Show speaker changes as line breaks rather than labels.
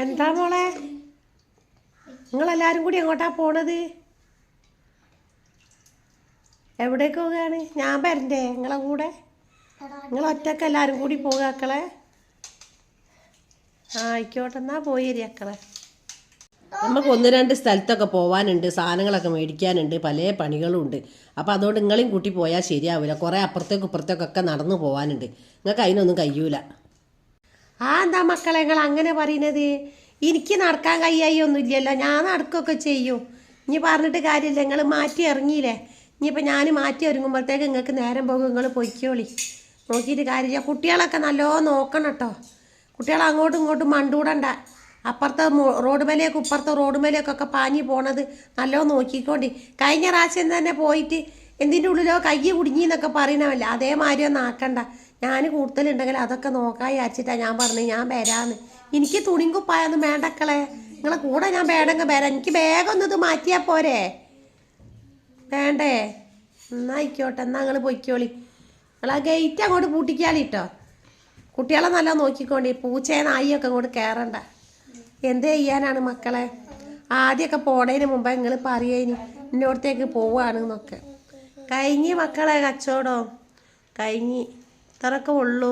എന്താ മോളെ നിങ്ങളെല്ലാരും കൂടി എങ്ങോട്ടാ പോണത്? എവിടേക്ക് പോവുകയാണ്? ഞാൻ വരണ്ടേ നിങ്ങളെ കൂടെ? നിങ്ങൾ ഒറ്റക്ക് എല്ലാവരും കൂടി പോകുക മക്കളെ? ആയിക്കോട്ടെ, എന്നാ പോയി മക്കളെ. നമുക്ക് ഒന്ന് രണ്ട് സ്ഥലത്തൊക്കെ പോകാനുണ്ട്, സാധനങ്ങളൊക്കെ മേടിക്കാനുണ്ട്, പല പണികളും ഉണ്ട്. അപ്പോൾ അതുകൊണ്ട് നിങ്ങളെയും കൂട്ടി പോയാൽ ശരിയാവില്ല. കുറേ അപ്പുറത്തേക്കും ഇപ്പുറത്തേക്കൊക്കെ നടന്നു പോകാനുണ്ട്. നിങ്ങൾക്ക് അതിനൊന്നും കഴിയൂല. എന്താ മക്കളെ നിങ്ങൾ അങ്ങനെ പറയുന്നത്? എനിക്ക് നടക്കാൻ കഴിയായി ഒന്നുമില്ലല്ലോ, ഞാൻ നടക്കുകയൊക്കെ ചെയ്യും. ഇനി പറഞ്ഞിട്ട് കാര്യമില്ല, നിങ്ങൾ മാറ്റി ഇറങ്ങിയില്ലേ. ഇനിയിപ്പോൾ ഞാൻ മാറ്റി ഒരുങ്ങുമ്പോഴത്തേക്ക് നിങ്ങൾക്ക് നേരം പോകും, നിങ്ങൾ പൊയ്ക്കോളി. നോക്കിയിട്ട് കാര്യമില്ല. കുട്ടികളൊക്കെ നല്ലോണം നോക്കണം കേട്ടോ. കുട്ടികൾ അങ്ങോട്ടും ഇങ്ങോട്ടും മണ്ടൂടണ്ട. അപ്പുറത്തെ റോഡ് മേലേക്ക് ഇപ്പുറത്തെ റോഡ് മേലേക്കൊക്കെ പാഞ്ഞ് പോണത് നല്ലോണം നോക്കിക്കോണ്ടി. കഴിഞ്ഞ പ്രാവശ്യം തന്നെ പോയിട്ട് എന്തിൻ്റെ ഉള്ളിലോ കൈ കുടുങ്ങി എന്നൊക്കെ പറയണമല്ല, അതേമാതിരി ഒന്നും ആക്കണ്ട. ഞാൻ കൂടുതലുണ്ടെങ്കിൽ അതൊക്കെ നോക്കാൻ വിചാരിച്ചിട്ടാണ് ഞാൻ പറഞ്ഞു ഞാൻ വരാമെന്ന്. എനിക്ക് തുണിയും കുപ്പായൊന്നും വേണ്ടക്കളെ, നിങ്ങളെ കൂടെ ഞാൻ വേണമെങ്കിൽ വരാം. എനിക്ക് വേഗം ഒന്നത് മാറ്റിയാൽ പോരെ? വേണ്ടേ? എന്നായിക്കോട്ടെ, എന്നാൽ നിങ്ങൾ പൊയ്ക്കോളി. നിങ്ങൾ ആ ഗേറ്റ് അങ്ങോട്ട് പൂട്ടിക്കാളിട്ടോ. കുട്ടികളെ നല്ല നോക്കിക്കോണ്ടി. പൂച്ചയെ നായിയൊക്കെ അങ്ങോട്ട് കയറണ്ട. എന്ത് ചെയ്യാനാണ് മക്കളെ? ആദ്യമൊക്കെ പോണതിന് മുമ്പ് നിങ്ങൾ പറയേനി ഇന്നോടത്തേക്ക് പോവുകയാണെന്നൊക്കെ. കഴിഞ്ഞ് മക്കളെ കച്ചവടം കഴിഞ്ഞ് ഇത്രയൊക്കെ ഉള്ളൂ.